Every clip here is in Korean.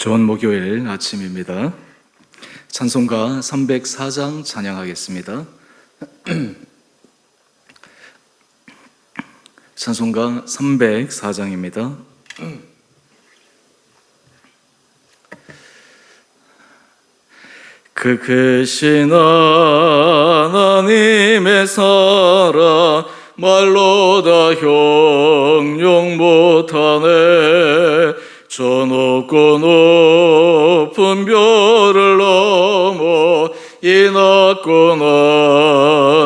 좋은 목요일 아침입니다. 찬송가 304장 찬양하겠습니다. 찬송가 304장입니다. 그 크신 하나님의 사랑 말로 다 형용 못하네. 저 높고 높은 별을 넘어 이 낮고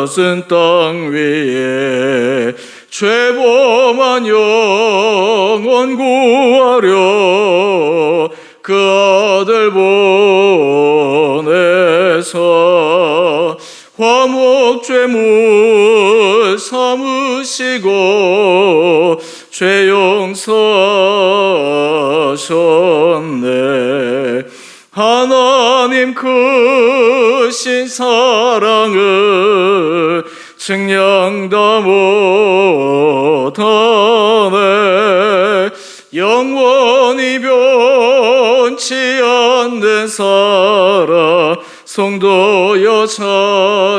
낮은 땅 위에 죄범한 영혼 구하려 그 아들 보내사 화목죄물 삼으시고 죄 용서하셨네. 하나님 크신 사랑을 측량 다 못하네. 영원히 변치 않는 사랑 성도여 찬양하세.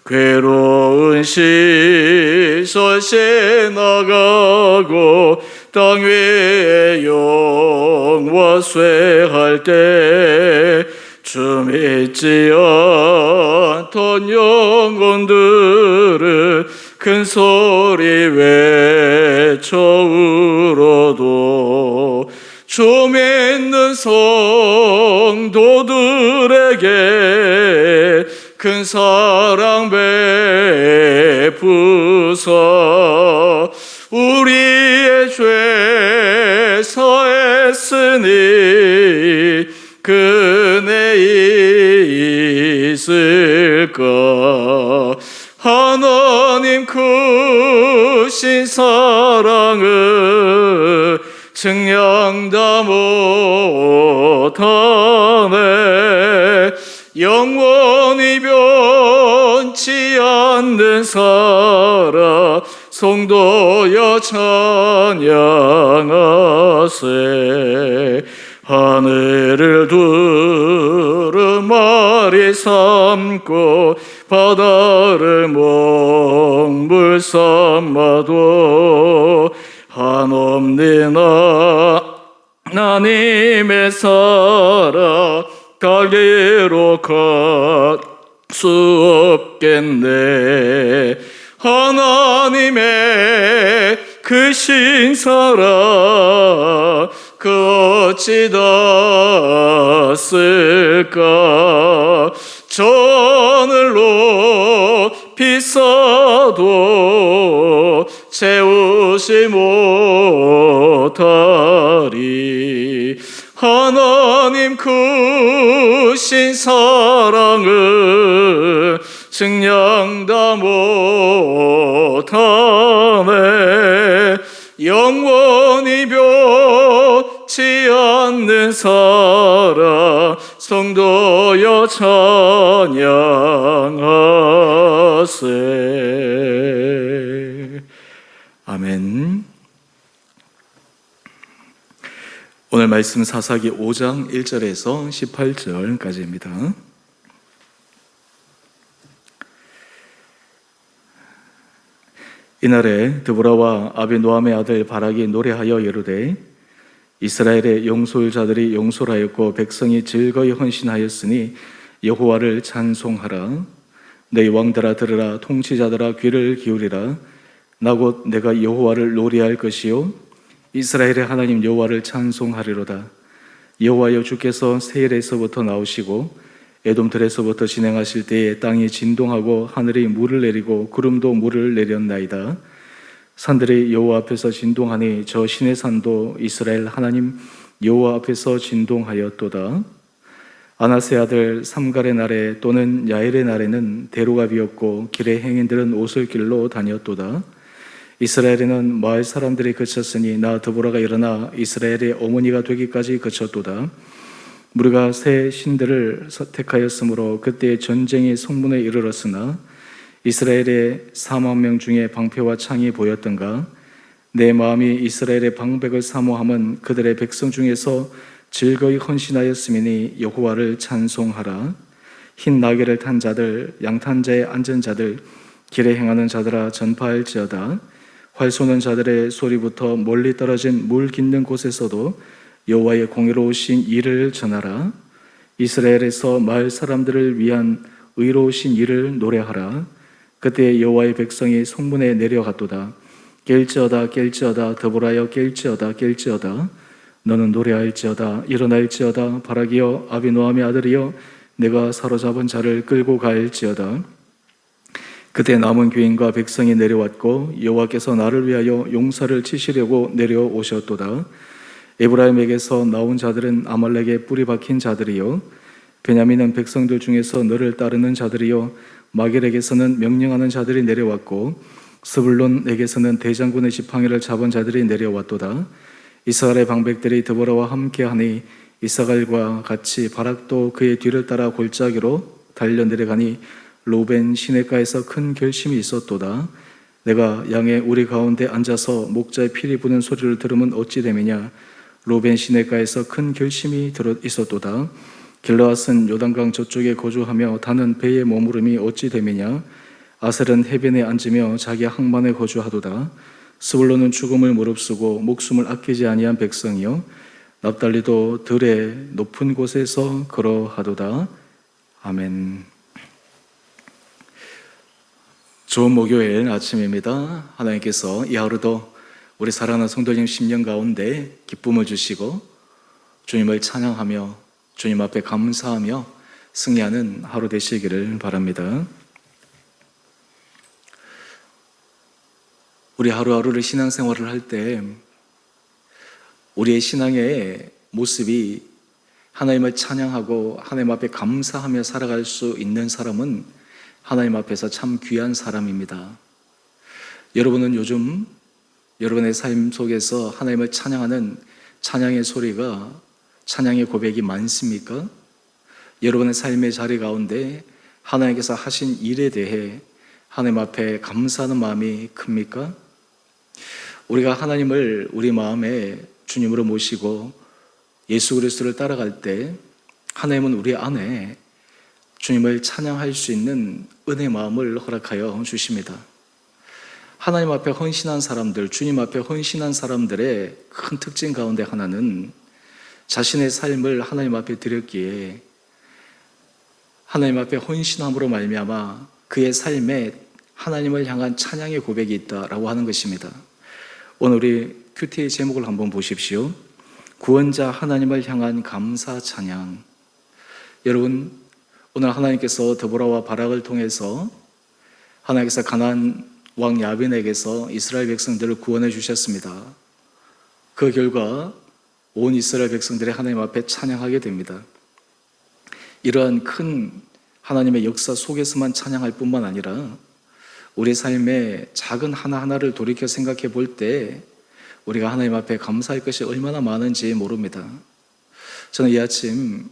괴로운 시설시에 나가고 땅 위에 영화 쇠할 때 주 믿지 않던 영혼들을 큰 소리 외쳐 울어도 주 믿는 성도들에게 큰 사랑 베푸사 우리의 죄 사했으니 그네 있을까. 하나님 크신 사랑을 측량 다 못하네. 영원히 변치 않는 사랑 성도여 찬양하세. 하늘을 두루마리 삼고 바다를 먹물 삼아도 한없는 하나님의 사랑 가게로 갈 수 없겠네. 하나님의 크신 사랑 그 어찌 닿았을까. 저 하늘로 비싸도 채우지 못하리. 하나님 크신 사랑을 측량 다 못하네. 영원히 변치 않는 사랑 성도여 찬양하세. 아멘. 오늘 말씀 사사기 5장 1절에서 18절까지입니다. 이날에 드보라와 아비노함의 아들 바락이 노래하여 이르되 이스라엘의 용서할 자들이 용서하였고 백성이 즐거이 헌신하였으니 여호와를 찬송하라. 너희 왕들아 들으라. 통치자들아 귀를 기울이라. 나 곧 내가 여호와를 노래할 것이요 이스라엘의 하나님 여호와를 찬송하리로다. 여호와여 주께서 세일에서부터 나오시고 에돔들에서부터 진행하실 때에 땅이 진동하고 하늘이 물을 내리고 구름도 물을 내렸나이다. 산들이 여호와 앞에서 진동하니 저 신의 산도 이스라엘 하나님 여호와 앞에서 진동하였도다. 아나세 아들 삼갈의 날에 또는 야엘의 날에는 대로가 비었고 길의 행인들은 오솔길로 다녔도다. 이스라엘에는 마을 사람들이 그쳤으니 나 드보라가 일어나 이스라엘의 어머니가 되기까지 그쳤도다. 우리가 새 신들을 선택하였으므로 그때 전쟁이 성문에 이르렀으나 이스라엘의 4만 명 중에 방패와 창이 보였던가. 내 마음이 이스라엘의 방백을 사모함은 그들의 백성 중에서 즐거이 헌신하였음이니 여호와를 찬송하라. 흰 나귀를 탄 자들, 양탄자에 앉은 자들, 길에 행하는 자들아 전파할지어다. 활 쏘는 자들의 소리부터 멀리 떨어진 물 깃는 곳에서도 여호와의 공의로우신 일을 전하라. 이스라엘에서 마을 사람들을 위한 의로우신 일을 노래하라. 그때 여호와의 백성이 성문에 내려갔도다. 깰지어다 깰지어다 더불하여 깰지어다 깰지어다. 너는 노래할지어다 일어날지어다. 바라기여 아비노함의 아들이여 내가 사로잡은 자를 끌고 갈지어다. 그때 남은 귀인과 백성이 내려왔고 여호와께서 나를 위하여 용사를 치시려고 내려오셨도다. 에브라임에게서 나온 자들은 아말렉에 뿌리 박힌 자들이요 베냐민은 백성들 중에서 너를 따르는 자들이요 마겔에게서는 명령하는 자들이 내려왔고 스불론에게서는 대장군의 지팡이를 잡은 자들이 내려왔도다. 이스라엘의 방백들이 드보라와 함께하니 이사갈과 같이 바락도 그의 뒤를 따라 골짜기로 달려 내려가니 로벤 시내가에서 큰 결심이 있었도다. 내가 양의 우리 가운데 앉아서 목자의 피리 부는 소리를 들으면 어찌 되느냐. 로벤 시내가에서 큰 결심이 있었도다. 길르앗은 요단강 저쪽에 거주하며 다는 배에 머무름이 어찌 되느냐. 아셀은 해변에 앉으며 자기 항만에 거주하도다. 스불론은 죽음을 무릅쓰고 목숨을 아끼지 아니한 백성이요 납달리도 들의 높은 곳에서 걸어하도다. 아멘. 좋은 목요일 아침입니다. 하나님께서 이 하루도 우리 사랑하는 성도님 심령 가운데 기쁨을 주시고 주님을 찬양하며 주님 앞에 감사하며 승리하는 하루 되시기를 바랍니다. 우리 하루하루를 신앙생활을 할 때 우리의 신앙의 모습이 하나님을 찬양하고 하나님 앞에 감사하며 살아갈 수 있는 사람은 하나님 앞에서 참 귀한 사람입니다. 여러분은 요즘 여러분의 삶 속에서 하나님을 찬양하는 찬양의 소리가 찬양의 고백이 많습니까? 여러분의 삶의 자리 가운데 하나님께서 하신 일에 대해 하나님 앞에 감사하는 마음이 큽니까? 우리가 하나님을 우리 마음에 주님으로 모시고 예수 그리스도를 따라갈 때 하나님은 우리 안에 주님을 찬양할 수 있는 은혜의 마음을 허락하여 주십니다. 하나님 앞에 헌신한 사람들, 주님 앞에 헌신한 사람들의 큰 특징 가운데 하나는 자신의 삶을 하나님 앞에 드렸기에 하나님 앞에 헌신함으로 말미암아 그의 삶에 하나님을 향한 찬양의 고백이 있다라고 하는 것입니다. 오늘 우리 큐티의 제목을 한번 보십시오. 구원자 하나님을 향한 감사 찬양. 여러분, 오늘 하나님께서 드보라와 바락을 통해서 하나님께서 가나안 왕 야빈에게서 이스라엘 백성들을 구원해 주셨습니다. 그 결과 온 이스라엘 백성들이 하나님 앞에 찬양하게 됩니다. 이러한 큰 하나님의 역사 속에서만 찬양할 뿐만 아니라 우리 삶의 작은 하나하나를 돌이켜 생각해 볼 때 우리가 하나님 앞에 감사할 것이 얼마나 많은지 모릅니다. 저는 이 아침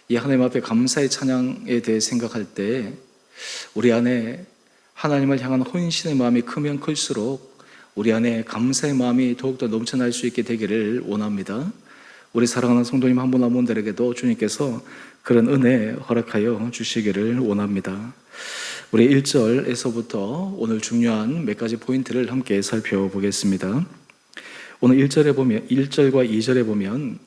이 하나님 앞에 감사의 찬양에 대해 생각할 때 우리 안에 하나님을 향한 헌신의 마음이 크면 클수록 우리 안에 감사의 마음이 더욱더 넘쳐날 수 있게 되기를 원합니다. 우리 사랑하는 성도님 한 분 한 분들에게도 주님께서 그런 은혜 허락하여 주시기를 원합니다. 우리 1절에서부터 오늘 중요한 몇 가지 포인트를 함께 살펴보겠습니다. 오늘 1절과 2절에 보면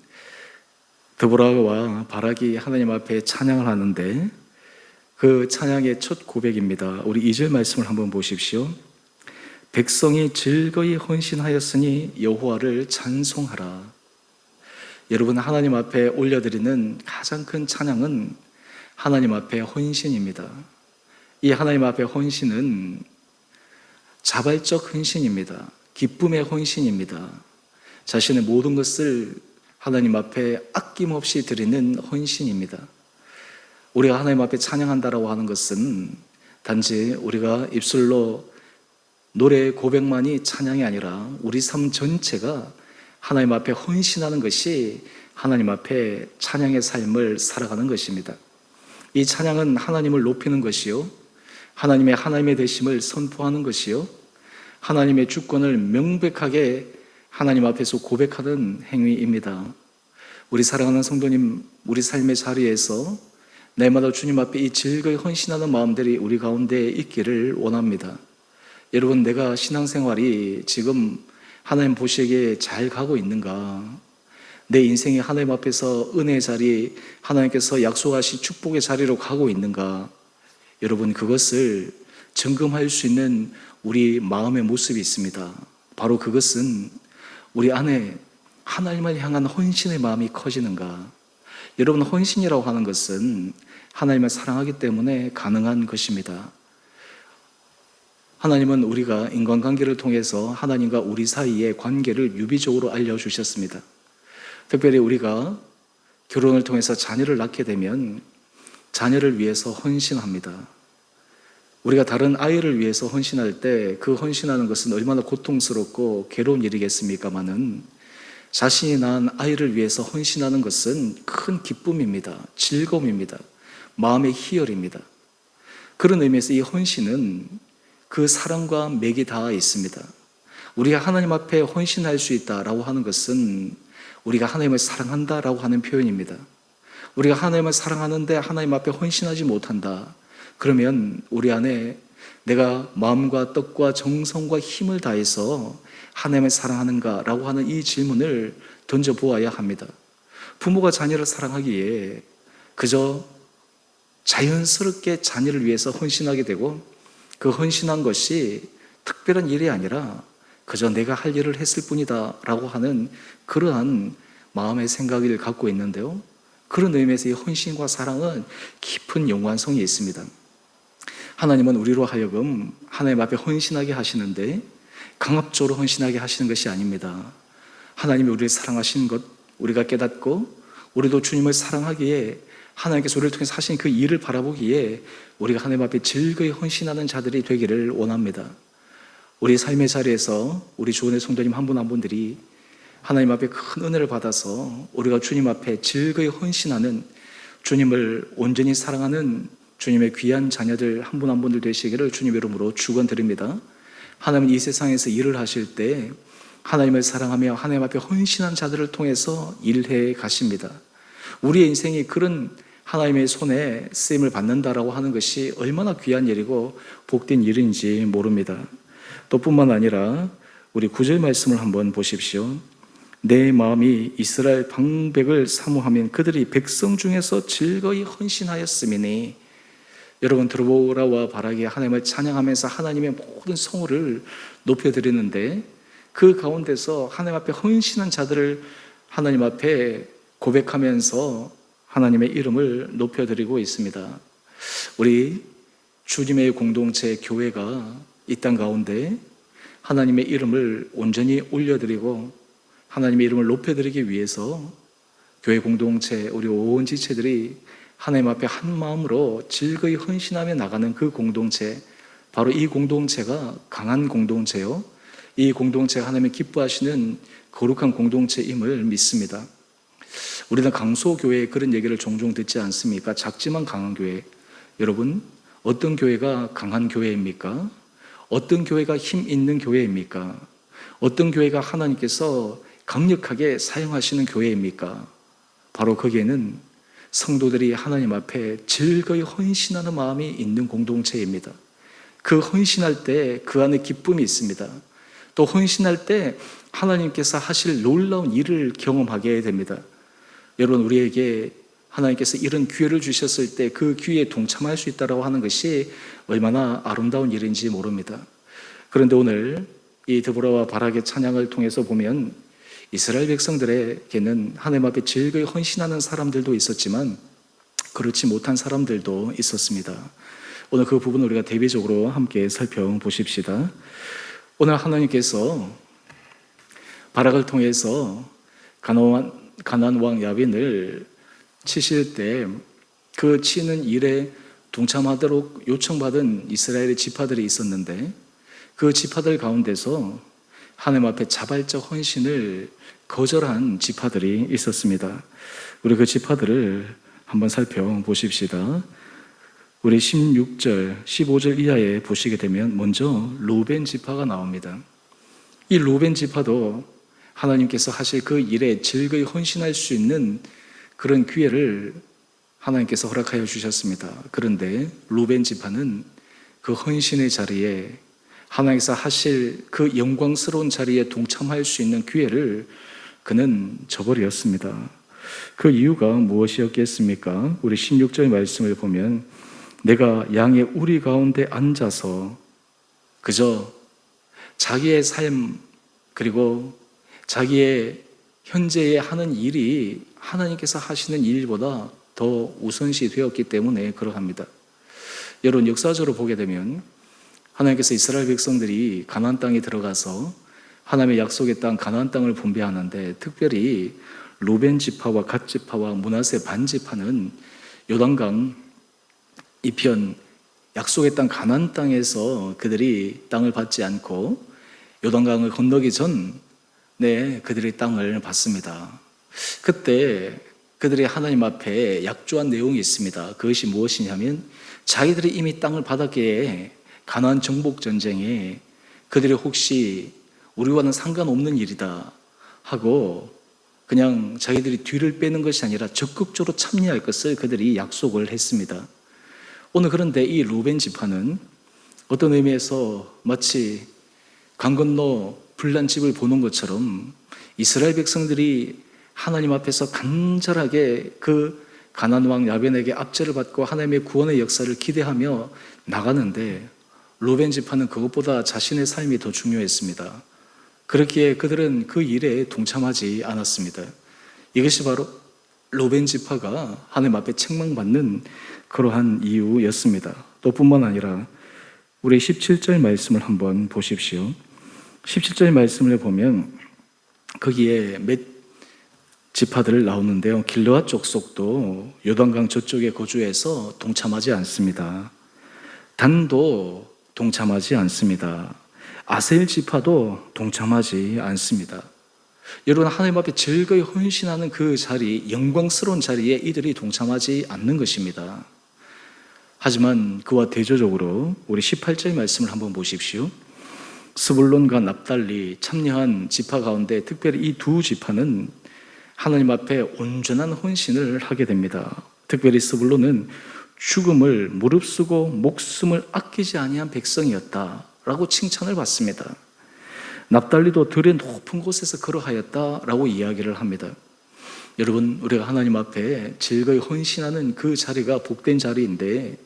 드보라와 바락이 하나님 앞에 찬양을 하는데 그 찬양의 첫 고백입니다. 우리 2절 말씀을 한번 보십시오. 백성이 즐거이 헌신하였으니 여호와를 찬송하라. 여러분, 하나님 앞에 올려드리는 가장 큰 찬양은 하나님 앞에 헌신입니다. 이 하나님 앞에 헌신은 자발적 헌신입니다. 기쁨의 헌신입니다. 자신의 모든 것을 하나님 앞에 아낌없이 드리는 헌신입니다. 우리가 하나님 앞에 찬양한다라고 하는 것은 단지 우리가 입술로 노래 고백만이 찬양이 아니라 우리 삶 전체가 하나님 앞에 헌신하는 것이 하나님 앞에 찬양의 삶을 살아가는 것입니다. 이 찬양은 하나님을 높이는 것이요, 하나님의 되심을 선포하는 것이요, 하나님의 주권을 명백하게 하나님 앞에서 고백하는 행위입니다. 우리 사랑하는 성도님, 우리 삶의 자리에서 날마다 주님 앞에 이 즐거이 헌신하는 마음들이 우리 가운데 있기를 원합니다. 여러분, 내가 신앙생활이 지금 하나님 보시기에 잘 가고 있는가? 내 인생이 하나님 앞에서 은혜의 자리, 하나님께서 약속하신 축복의 자리로 가고 있는가? 여러분, 그것을 점검할 수 있는 우리 마음의 모습이 있습니다. 바로 그것은 우리 안에 하나님을 향한 헌신의 마음이 커지는가? 여러분, 헌신이라고 하는 것은 하나님을 사랑하기 때문에 가능한 것입니다. 하나님은 우리가 인간관계를 통해서 하나님과 우리 사이의 관계를 유비적으로 알려주셨습니다. 특별히 우리가 결혼을 통해서 자녀를 낳게 되면 자녀를 위해서 헌신합니다. 우리가 다른 아이를 위해서 헌신할 때 그 헌신하는 것은 얼마나 고통스럽고 괴로운 일이겠습니까마는 자신이 낳은 아이를 위해서 헌신하는 것은 큰 기쁨입니다. 즐거움입니다. 마음의 희열입니다. 그런 의미에서 이 헌신은 그 사랑과 맥이 닿아 있습니다. 우리가 하나님 앞에 헌신할 수 있다라고 하는 것은 우리가 하나님을 사랑한다라고 하는 표현입니다. 우리가 하나님을 사랑하는데 하나님 앞에 헌신하지 못한다. 그러면 우리 안에 내가 마음과 뜻과 정성과 힘을 다해서 하나님을 사랑하는가라고 하는 이 질문을 던져보아야 합니다. 부모가 자녀를 사랑하기에 그저 자연스럽게 자녀를 위해서 헌신하게 되고 그 헌신한 것이 특별한 일이 아니라 그저 내가 할 일을 했을 뿐이다 라고 하는 그러한 마음의 생각을 갖고 있는데요, 그런 의미에서 이 헌신과 사랑은 깊은 연관성이 있습니다. 하나님은 우리로 하여금 하나님 앞에 헌신하게 하시는데 강압적으로 헌신하게 하시는 것이 아닙니다. 하나님이 우리를 사랑하시는 것 우리가 깨닫고 우리도 주님을 사랑하기에 하나님께서 우리를 통해서 하신 그 일을 바라보기에 우리가 하나님 앞에 즐거이 헌신하는 자들이 되기를 원합니다. 우리 삶의 자리에서 우리 주원의 성도님 한 분 한 분들이 하나님 앞에 큰 은혜를 받아서 우리가 주님 앞에 즐거이 헌신하는, 주님을 온전히 사랑하는 주님의 귀한 자녀들 한 분 한 분들 되시기를 주님의 이름으로 축원드립니다. 하나님은 이 세상에서 일을 하실 때 하나님을 사랑하며 하나님 앞에 헌신한 자들을 통해서 일해 가십니다. 우리의 인생이 그런 하나님의 손에 쓰임을 받는다라고 하는 것이 얼마나 귀한 일이고 복된 일인지 모릅니다. 또 뿐만 아니라 우리 9절 말씀을 한번 보십시오. 내 마음이 이스라엘 방백을 사모하면 그들이 백성 중에서 즐거이 헌신하였음이니. 여러분, 들어보라와 바라기에 하나님을 찬양하면서 하나님의 모든 성호를 높여드리는데 그 가운데서 하나님 앞에 헌신한 자들을 하나님 앞에 고백하면서 하나님의 이름을 높여드리고 있습니다. 우리 주님의 공동체 교회가 이 땅 가운데 하나님의 이름을 온전히 올려드리고 하나님의 이름을 높여드리기 위해서 교회 공동체, 우리 온 지체들이 하나님 앞에 한 마음으로 즐거이 헌신하며 나가는 그 공동체, 바로 이 공동체가 강한 공동체요, 이 공동체가 하나님의 기뻐하시는 거룩한 공동체임을 믿습니다. 우리는 강소교회에 그런 얘기를 종종 듣지 않습니까? 작지만 강한 교회. 여러분, 어떤 교회가 강한 교회입니까? 어떤 교회가 힘 있는 교회입니까? 어떤 교회가 하나님께서 강력하게 사용하시는 교회입니까? 바로 거기에는 성도들이 하나님 앞에 즐거이 헌신하는 마음이 있는 공동체입니다. 그 헌신할 때 그 안에 기쁨이 있습니다. 또 헌신할 때 하나님께서 하실 놀라운 일을 경험하게 됩니다. 여러분, 우리에게 하나님께서 이런 기회를 주셨을 때 그 기회에 동참할 수 있다고 하는 것이 얼마나 아름다운 일인지 모릅니다. 그런데 오늘 이 드보라와 바락의 찬양을 통해서 보면 이스라엘 백성들에게는 하나님 앞에 즐거이 헌신하는 사람들도 있었지만 그렇지 못한 사람들도 있었습니다. 오늘 그 부분을 우리가 대비적으로 함께 살펴보십시다. 오늘 하나님께서 바락을 통해서 가나안 왕 야빈을 치실 때 그 치는 일에 동참하도록 요청받은 이스라엘의 지파들이 있었는데 그 지파들 가운데서 하나님 앞에 자발적 헌신을 거절한 지파들이 있었습니다. 우리 그 지파들을 한번 살펴보십시다. 우리 16절, 15절 이하에 보시게 되면 먼저 루벤 지파가 나옵니다. 이 루벤 지파도 하나님께서 하실 그 일에 즐거이 헌신할 수 있는 그런 기회를 하나님께서 허락하여 주셨습니다. 그런데 루벤 지파는 그 헌신의 자리에 하나님께서 하실 그 영광스러운 자리에 동참할 수 있는 기회를 그는 저버렸습니다. 그 이유가 무엇이었겠습니까? 우리 16절 말씀을 보면 내가 양의 우리 가운데 앉아서 그저 자기의 삶 그리고 자기의 현재에 하는 일이 하나님께서 하시는 일보다 더 우선시 되었기 때문에 그러합니다. 여러분, 역사적으로 보게 되면 하나님께서 이스라엘 백성들이 가나안 땅에 들어가서 하나님의 약속의 땅 가나안 땅을 분배하는데 특별히 루벤 지파와 갓 지파와 므낫세 반 지파는 요단강 이편 약속의 땅 가나안 땅에서 그들이 땅을 받지 않고 요단강을 건너기 전에 그들의 땅을 받습니다. 그때 그들이 하나님 앞에 약조한 내용이 있습니다. 그것이 무엇이냐면 자기들이 이미 땅을 받았기에 가나안 정복 전쟁에 그들이 혹시 우리와는 상관없는 일이다 하고 그냥 자기들이 뒤를 빼는 것이 아니라 적극적으로 참여할 것을 그들이 약속을 했습니다. 오늘 그런데 이 루벤 지파는 어떤 의미에서 마치 강 건너 불난 집을 보는 것처럼 이스라엘 백성들이 하나님 앞에서 간절하게 그 가나안 왕 야벤에게 압제를 받고 하나님의 구원의 역사를 기대하며 나가는데 루벤 지파는 그것보다 자신의 삶이 더 중요했습니다. 그렇기에 그들은 그 일에 동참하지 않았습니다. 이것이 바로 루벤 지파가 하나님 앞에 책망받는 그러한 이유였습니다. 또 뿐만 아니라 우리 17절 말씀을 한번 보십시오. 17절 말씀을 보면 거기에 몇 지파들 나오는데요. 길르앗 족속도 요단강 저쪽에 거주해서 동참하지 않습니다. 단도 동참하지 않습니다. 아셀 지파도 동참하지 않습니다. 여러분, 하나님 앞에 즐거이 헌신하는 그 자리, 영광스러운 자리에 이들이 동참하지 않는 것입니다. 하지만 그와 대조적으로 우리 18절 말씀을 한번 보십시오. 스불론과 납달리 참여한 지파 가운데 특별히 이 두 지파는 하나님 앞에 온전한 헌신을 하게 됩니다. 특별히 스불론은 죽음을 무릅쓰고 목숨을 아끼지 아니한 백성이었다라고 칭찬을 받습니다. 납달리도 들의 높은 곳에서 그러하였다라고 이야기를 합니다. 여러분, 우리가 하나님 앞에 즐거이 헌신하는 그 자리가 복된 자리인데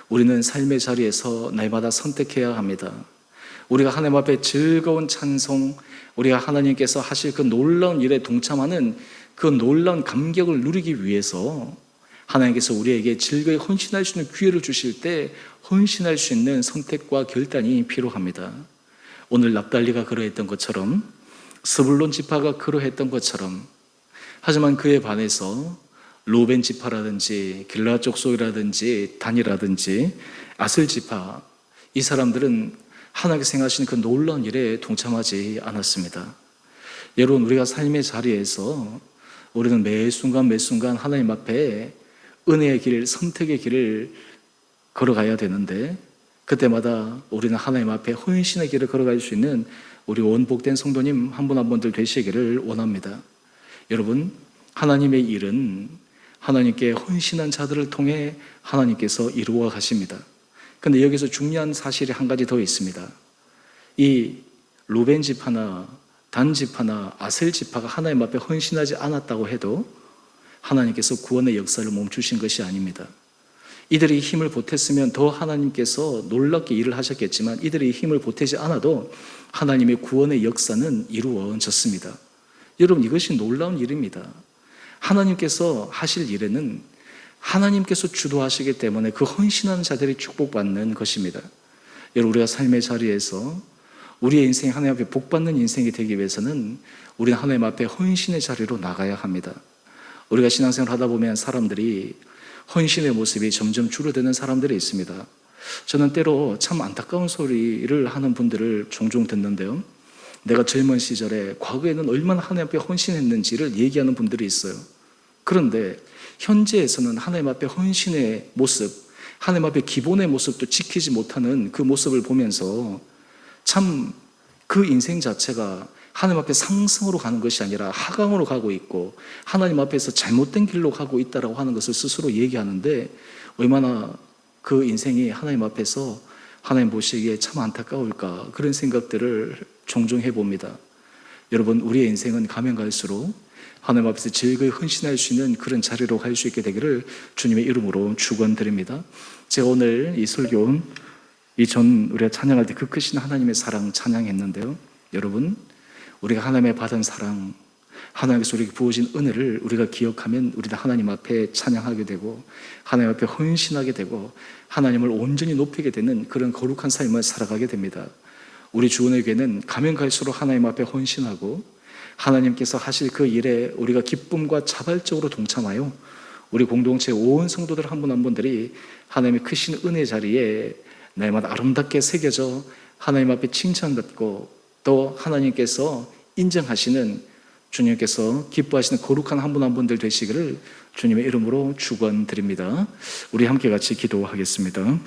우리는 삶의 자리에서 날마다 선택해야 합니다. 우리가 하나님 앞에 즐거운 찬송, 우리가 하나님께서 하실 그 놀라운 일에 동참하는 그 놀라운 감격을 누리기 위해서 하나님께서 우리에게 즐거이 헌신할 수 있는 기회를 주실 때 헌신할 수 있는 선택과 결단이 필요합니다. 오늘 납달리가 그러했던 것처럼 스불론 지파가 그러했던 것처럼 하지만 그에 반해서 루벤 지파라든지 길르앗 족속이라든지 단이라든지 아셀 지파 이 사람들은 하나님께서 행하시는 그 놀라운 일에 동참하지 않았습니다. 여러분, 우리가 삶의 자리에서 우리는 매 순간 매 순간 하나님 앞에 은혜의 길, 선택의 길을 걸어가야 되는데 그때마다 우리는 하나님 앞에 헌신의 길을 걸어갈 수 있는 우리 원복된 성도님 한 분 한 분들 되시기를 원합니다. 여러분, 하나님의 일은 하나님께 헌신한 자들을 통해 하나님께서 이루어 가십니다. 그런데 여기서 중요한 사실이 한 가지 더 있습니다. 이 루벤 지파나 단 지파나 아셀 지파가 하나님 앞에 헌신하지 않았다고 해도 하나님께서 구원의 역사를 멈추신 것이 아닙니다. 이들이 힘을 보탰으면 더 하나님께서 놀랍게 일을 하셨겠지만 이들이 힘을 보태지 않아도 하나님의 구원의 역사는 이루어졌습니다. 여러분, 이것이 놀라운 일입니다. 하나님께서 하실 일에는 하나님께서 주도하시기 때문에 그 헌신하는 자들이 축복받는 것입니다. 여러분, 우리가 삶의 자리에서 우리의 인생이 하나님 앞에 복받는 인생이 되기 위해서는 우리는 하나님 앞에 헌신의 자리로 나가야 합니다. 우리가 신앙생활 하다 보면 사람들이 헌신의 모습이 점점 줄어드는 사람들이 있습니다. 저는 때로 참 안타까운 소리를 하는 분들을 종종 듣는데요. 내가 젊은 시절에 과거에는 얼마나 하나님 앞에 헌신했는지를 얘기하는 분들이 있어요. 그런데 현재에서는 하나님 앞에 헌신의 모습, 하나님 앞에 기본의 모습도 지키지 못하는 그 모습을 보면서 참 그 인생 자체가 하나님 앞에 상승으로 가는 것이 아니라 하강으로 가고 있고 하나님 앞에서 잘못된 길로 가고 있다라고 하는 것을 스스로 얘기하는데 얼마나 그 인생이 하나님 앞에서 하나님 보시기에 참 안타까울까, 그런 생각들을 종종 해봅니다. 여러분, 우리의 인생은 가면 갈수록 하나님 앞에서 즐거이 헌신할 수 있는 그런 자리로 갈 수 있게 되기를 주님의 이름으로 축원드립니다. 제가 오늘 이 설교 이전 우리가 찬양할 때 그 크신 하나님의 사랑 찬양했는데요, 여러분, 우리가 하나님의 받은 사랑, 하나님께서 우리에게 부어진 은혜를 우리가 기억하면 우리도 하나님 앞에 찬양하게 되고 하나님 앞에 헌신하게 되고 하나님을 온전히 높이게 되는 그런 거룩한 삶을 살아가게 됩니다. 우리 주원에게는 가면 갈수록 하나님 앞에 헌신하고 하나님께서 하실 그 일에 우리가 기쁨과 자발적으로 동참하여 우리 공동체 온 성도들 한 분 한 분들이 하나님의 크신 은혜 자리에 날마다 아름답게 새겨져 하나님 앞에 칭찬받고 또 하나님께서 인정하시는, 주님께서 기뻐하시는 거룩한 한 분 한 분들 되시기를 주님의 이름으로 축원드립니다. 우리 함께 같이 기도하겠습니다.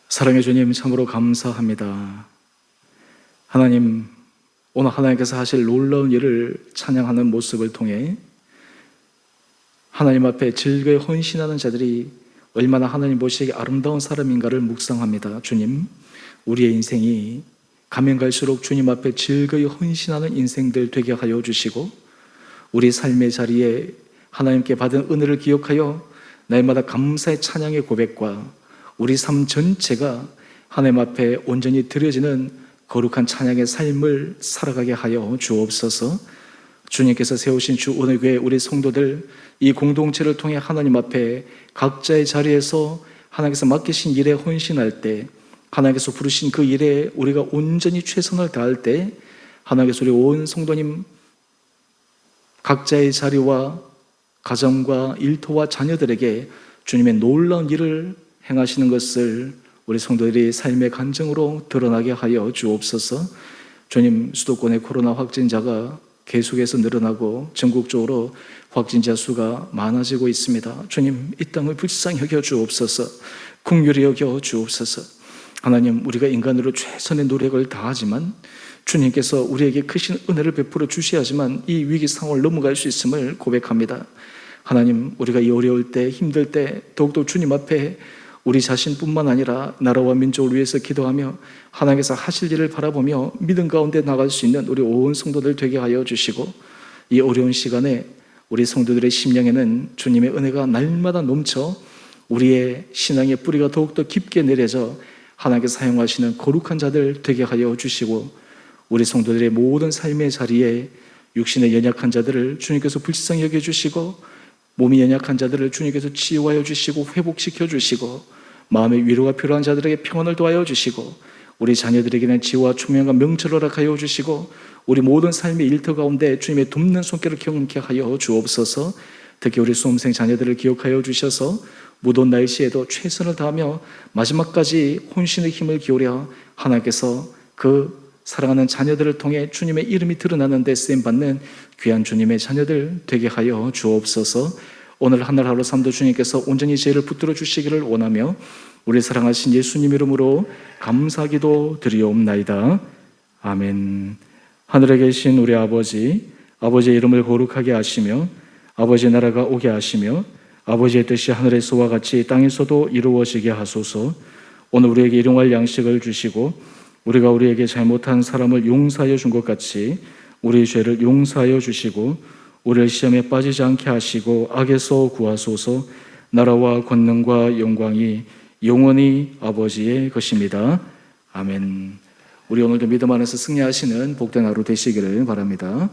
사랑의 주님, 참으로 감사합니다. 하나님, 오늘 하나님께서 하실 놀라운 일을 찬양하는 모습을 통해 하나님 앞에 즐거이 헌신하는 자들이 얼마나 하나님 보시기에 아름다운 사람인가를 묵상합니다. 주님, 우리의 인생이 가면 갈수록 주님 앞에 즐거이 헌신하는 인생들 되게 하여 주시고 우리 삶의 자리에 하나님께 받은 은혜를 기억하여 날마다 감사의 찬양의 고백과 우리 삶 전체가 하나님 앞에 온전히 드려지는 거룩한 찬양의 삶을 살아가게 하여 주옵소서. 주님께서 세우신 주 오늘교회 우리 성도들, 이 공동체를 통해 하나님 앞에 각자의 자리에서 하나님께서 맡기신 일에 헌신할 때, 하나님께서 부르신 그 일에 우리가 온전히 최선을 다할 때 하나님께서 우리 온 성도님 각자의 자리와 가정과 일터와 자녀들에게 주님의 놀라운 일을 행하시는 것을 우리 성도들이 삶의 간증으로 드러나게 하여 주옵소서. 주님, 수도권의 코로나 확진자가 계속해서 늘어나고 전국적으로 확진자 수가 많아지고 있습니다. 주님, 이 땅을 불쌍히 여겨 주옵소서. 긍휼히 여겨 주옵소서. 하나님, 우리가 인간으로 최선의 노력을 다하지만 주님께서 우리에게 크신 은혜를 베풀어 주셔야지만 이 위기 상황을 넘어갈 수 있음을 고백합니다. 하나님, 우리가 이 어려울 때, 힘들 때 더욱더 주님 앞에 우리 자신뿐만 아니라 나라와 민족을 위해서 기도하며 하나님께서 하실 일을 바라보며 믿음 가운데 나갈 수 있는 우리 온 성도들 되게 하여 주시고 이 어려운 시간에 우리 성도들의 심령에는 주님의 은혜가 날마다 넘쳐 우리의 신앙의 뿌리가 더욱더 깊게 내려져 하나님께서 사용하시는 거룩한 자들 되게 하여 주시고 우리 성도들의 모든 삶의 자리에 육신의 연약한 자들을 주님께서 불쌍히 여겨주시고 몸이 연약한 자들을 주님께서 치유하여 주시고 회복시켜 주시고 마음의 위로가 필요한 자들에게 평안을 도와여 주시고 우리 자녀들에게는 지혜와 총명과 명철을 허락하여 주시고 우리 모든 삶의 일터 가운데 주님의 돕는 손길을 경험케 하여 주옵소서. 특히 우리 수험생 자녀들을 기억하여 주셔서 무더운 날씨에도 최선을 다하며 마지막까지 혼신의 힘을 기울여 하나님께서 그 사랑하는 자녀들을 통해 주님의 이름이 드러나는 데 쓰임받는 귀한 주님의 자녀들 되게 하여 주옵소서. 오늘 하늘 하루 삶도 주님께서 온전히 죄를 붙들어 주시기를 원하며 우리 사랑하신 예수님 이름으로 감사기도 드리옵나이다. 아멘. 하늘에 계신 우리 아버지, 아버지의 이름을 거룩하게 하시며 아버지의 나라가 오게 하시며 아버지의 뜻이 하늘에서와 같이 땅에서도 이루어지게 하소서. 오늘 우리에게 일용할 양식을 주시고 우리가 우리에게 잘못한 사람을 용서하여 준 것 같이 우리의 죄를 용서하여 주시고 우리를 시험에 빠지지 않게 하시고 악에서 구하소서. 나라와 권능과 영광이 영원히 아버지의 것입니다. 아멘. 우리 오늘도 믿음 안에서 승리하시는 복된 하루 되시기를 바랍니다.